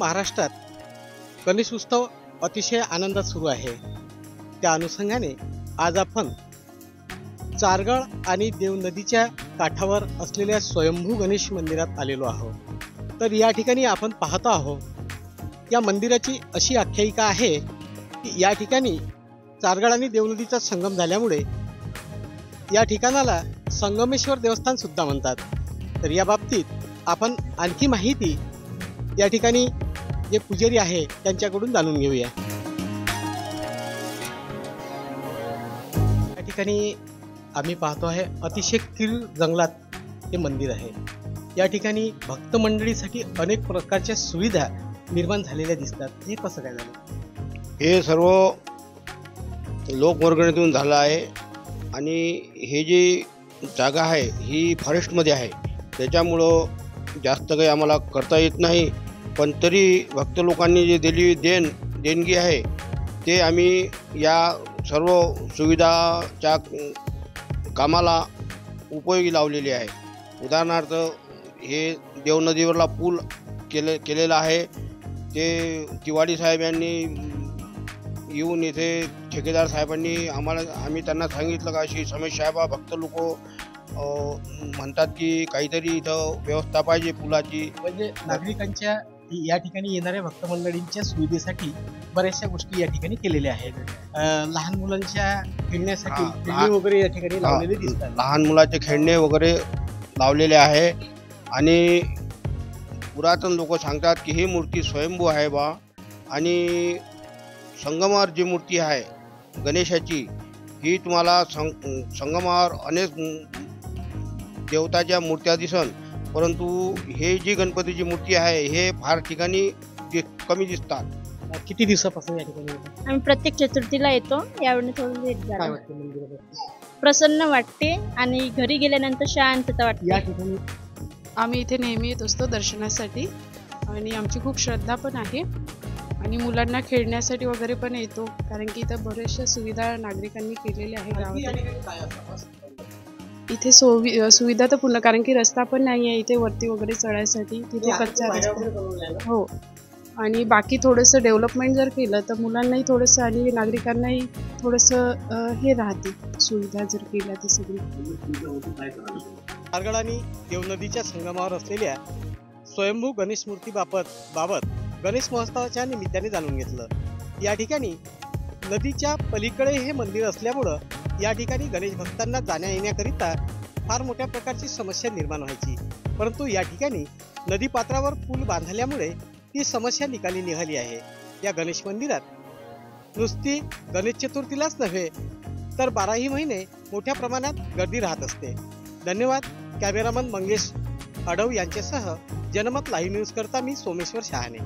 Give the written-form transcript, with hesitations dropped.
महाराष्ट्रात गणेश उत्सव अतिशय आनंदात सुरू आहे। त्या अनुषंगाने आज आपण चारगळ आणि देव नदीच्या काठावर असलेल्या स्वयंभू गणेश मंदिरात आलेलो आहोत। तर या ठिकाणी आपण पाहतो आहोत या मंदिराची अशी आख्यायिका आहे की या ठिकाणी चारगळ आणि देव नदीचा संगम झाल्यामुळे या ठिकाणाला संगमेश्वर देवस्थान सुद्धा म्हणतात। तर या बाबतीत आपण आणखी माहिती या ठिकाणी जे पुजारी आहे त्यांच्याकडून जाणून घेऊया। या ठिकाणी आम्ही पाहतो आहे अतिशय किल जंगलात हे मंदिर आहे। या ठिकाणी भक्त मंडळीसाठी अनेक प्रकारच्या सुविधा निर्माण झालेल्या दिसतात। हे कसं काय झालं? हे सर्व लोकवर्गणीतून झालं आहे आणि हे जी जागा आहे ही फॉरेस्टमध्ये आहे, त्याच्यामुळं जास्त काही आम्हाला करता येत नाही। पण तरी भक्त लोकांनी जे दिलेली देणगी आहे ते आम्ही या सर्व सुविधाच्या कामाला उपयोगी लावलेली आहे। उदाहरणार्थ हे देव नदीवरला पूल केलेला आहे, ते तिवाडी साहेब यांनी येऊन इथे ठेकेदार साहेबांनी आम्ही त्यांना सांगितलं का अशी समस्या आहे बा, भक्त लोक म्हणतात की काहीतरी इथं व्यवस्था पाहिजे पुलाची। म्हणजे नागरिकांच्या या ठिकाणी येणाऱ्या भक्त मंडळींच्या सुविधेसाठी बऱ्याचशा गोष्टी या ठिकाणी केलेल्या आहेत। लहान मुलांच्या खेळण्यासाठी खेळणी वगैरे या ठिकाणी लावलेले दिसतात। लहान मुलाचे खेळणे वगैरे लावलेले आहे आणि पुरातन लोक सांगतात की ही मूर्ती स्वयंभू आहे बा, आणि संगमावर जी मूर्ती आहे गणेशाची ही तुम्हाला संगमावर अनेक देवताच्या मूर्त्या दिसन, परंतु हे जी गणपतीची मूर्ती आहे हे फार ठिकाणी कमी दिसतात। किती दिवसापासून या ठिकाणी आम्ही प्रत्येक चतुर्थीला येतो। यावेळी थोडं लेट झालं। काय वाटतं मंदिराबद्दल? प्रसन्न वाटते आणि घरी गेल्यानंतर शांतता वाटते। या ठिकाणी आम्ही इथे नेहमी येत असतो दर्शनासाठी आणि आमची खूप श्रद्धा पण आहे आणि मुलांना खेळण्यासाठी वगैरे पण येतो, कारण की इथं बऱ्याचशा सुविधा नागरिकांनी केलेल्या आहेत गावात। इथे सुविधा तर पूर्ण, कारण की रस्ता पण नाही आहे इथे वरती वगैरे चढायसाठी, तिथे कच्चा रस्ता हो। आणि बाकी थोडंसं डेव्हलपमेंट जर केलं तर मुलांनाही थोडंसं आणि नागरिकांनाही थोडंसं हे राहते, सुविधा जर केल्या तर सगळी। चारगळ आणि देव नदीच्या संगमावर असलेल्या स्वयंभू गणेश मूर्ती बाबत गणेश महोत्सवाच्या निमित्ताने जाणून घेतलं। या ठिकाणी नदीच्या पलीकडे हे मंदिर असल्यामुळं या ठिकाणी गणेश भक्तांना जाण्या येण्याकरिता फार मोठ्या प्रकारची समस्या निर्माण व्हायची, परंतु या ठिकाणी नदी पात्रावर पूल बांधल्यामुळे ती समस्या निघाली आहे। या गणेश मंदिरात नुसती गणेश चतुर्थीलाच नव्हे तर 12ही महिने मोठ्या प्रमाणात गर्दी राहत असते। धन्यवाद। कॅमेरामन मंगेश अडव यांच्यासह जनमत लाईव्ह न्यूज करता मी सोमेश्वर शहाणे।